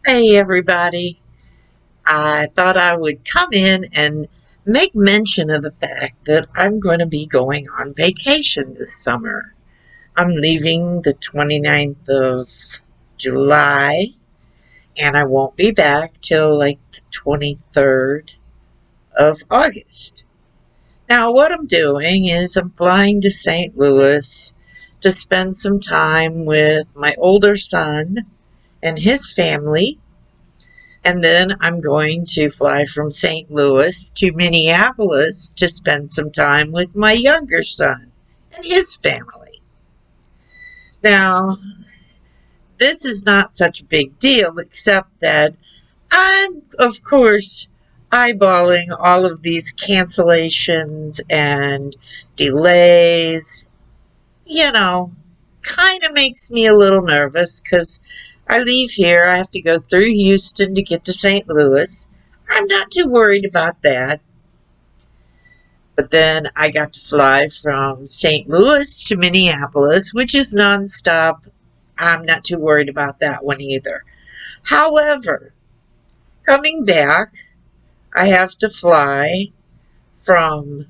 Hey everybody, I thought I would come in and make mention of the fact that I'm going to be going on vacation this summer. I'm leaving the 29th of July and I won't be back till like the 23rd of August. Now what I'm doing is I'm flying to St. Louis to spend some time with my older son and his family. And then I'm going to fly from St. Louis to Minneapolis to spend some time with my younger son and his family. Now, this is not such a big deal, except that I'm, of course, eyeballing all of these cancellations and delays. Kind of makes me a little nervous because I leave here. I have to go through Houston to get to St. Louis. I'm not too worried about that. But then I got to fly from St. Louis to Minneapolis, which is nonstop. I'm not too worried about that one either. However, coming back, I have to fly from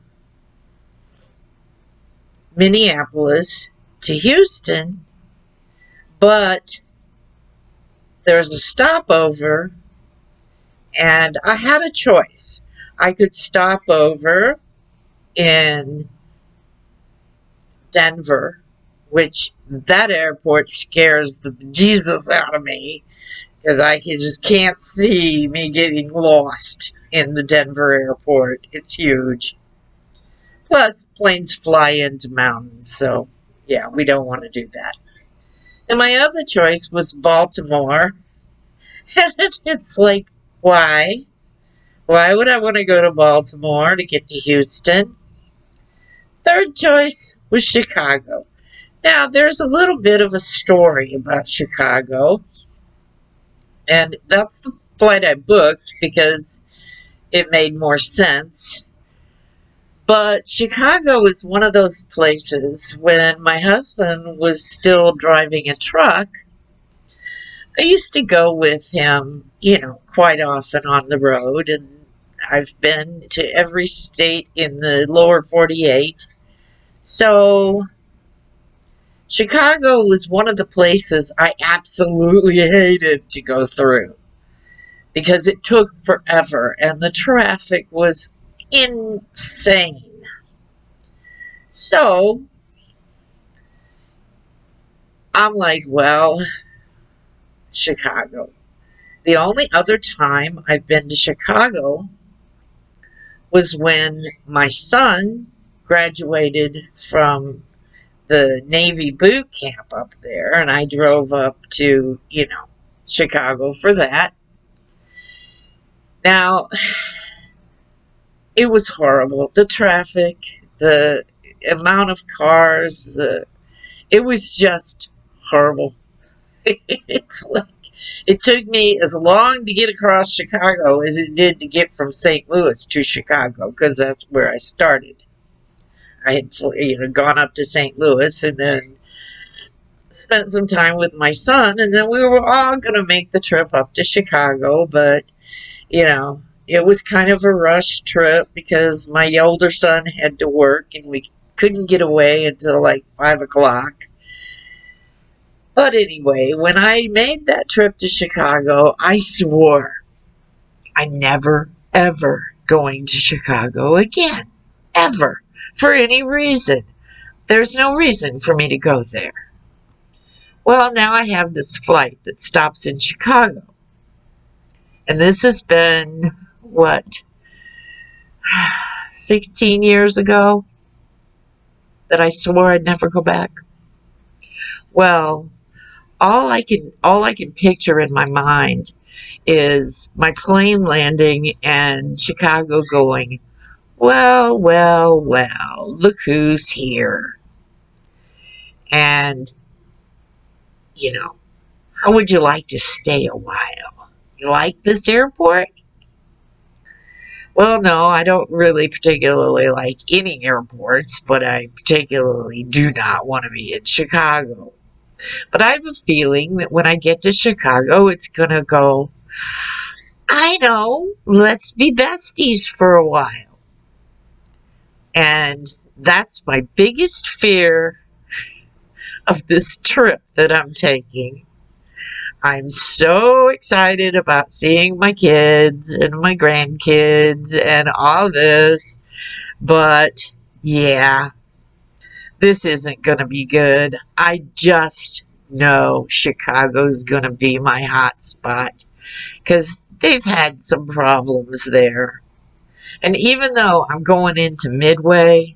Minneapolis to Houston, but there's a stopover, and I had a choice. I could stop over in Denver, which that airport scares the Jesus out of me because I just can't see me getting lost in the Denver airport. It's huge. Plus, planes fly into mountains, so yeah, we don't want to do that. And my other choice was Baltimore. And it's like, why? Why would I want to go to Baltimore to get to Houston? Third choice was Chicago. Now, there's a little bit of a story about Chicago, and that's the flight I booked because it made more sense. But Chicago was one of those places when my husband was still driving a truck. I used to go with him, quite often on the road, and I've been to every state in the lower 48. So Chicago was one of the places I absolutely hated to go through because it took forever and the traffic was insane. So I'm like, well, Chicago. The only other time I've been to Chicago was when my son graduated from the Navy boot camp up there, and I drove up to, Chicago for that. Now, it was horrible. The traffic, the amount of cars, it was just horrible. It's like, it took me as long to get across Chicago as it did to get from St. Louis to Chicago, because that's where I started. I had, gone up to St. Louis and then spent some time with my son, and then we were all going to make the trip up to Chicago, but, it was kind of a rush trip because my older son had to work and we couldn't get away until like 5 o'clock. But anyway, when I made that trip to Chicago, I swore I'm never, ever going to Chicago again. Ever. For any reason. There's no reason for me to go there. Well, now I have this flight that stops in Chicago. And this has been, 16 years ago that I swore I'd never go back? Well, all I can picture in my mind is my plane landing and Chicago going, well, well, well, look who's here. And, how would you like to stay a while? You like this airport? Well, no, I don't really particularly like any airports, but I particularly do not want to be in Chicago. But I have a feeling that when I get to Chicago, it's going to go, I know, let's be besties for a while. And that's my biggest fear of this trip that I'm taking. I'm so excited about seeing my kids and my grandkids and all this. But yeah, this isn't going to be good. I just know Chicago's going to be my hot spot because they've had some problems there. And even though I'm going into Midway,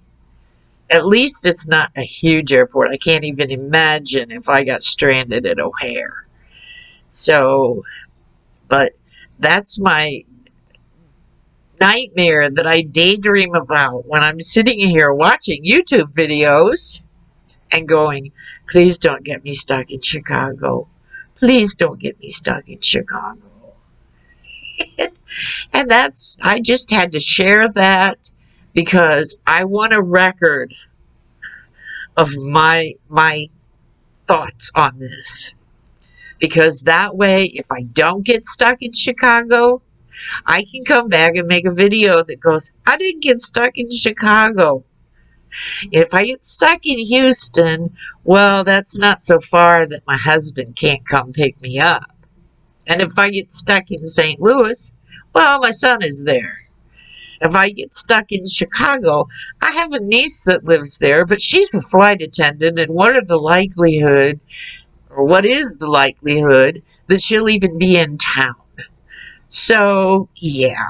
at least it's not a huge airport. I can't even imagine if I got stranded at O'Hare. So, but that's my nightmare that I daydream about when I'm sitting here watching YouTube videos and going, please don't get me stuck in Chicago. Please don't get me stuck in Chicago. And I just had to share that because I want a record of my thoughts on this. Because that way, if I don't get stuck in Chicago, I can come back and make a video that goes, I didn't get stuck in Chicago. If I get stuck in Houston, well, that's not so far that my husband can't come pick me up. And if I get stuck in St. Louis, well, my son is there. If I get stuck in Chicago, I have a niece that lives there, but she's a flight attendant, and what is the likelihood that she'll even be in town? So, yeah,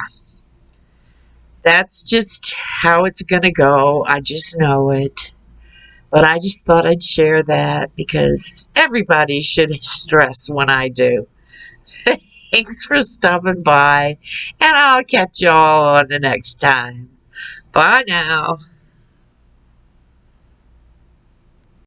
that's just how it's going to go. I just know it. But I just thought I'd share that because everybody should stress when I do. Thanks for stopping by, and I'll catch y'all on the next time. Bye now.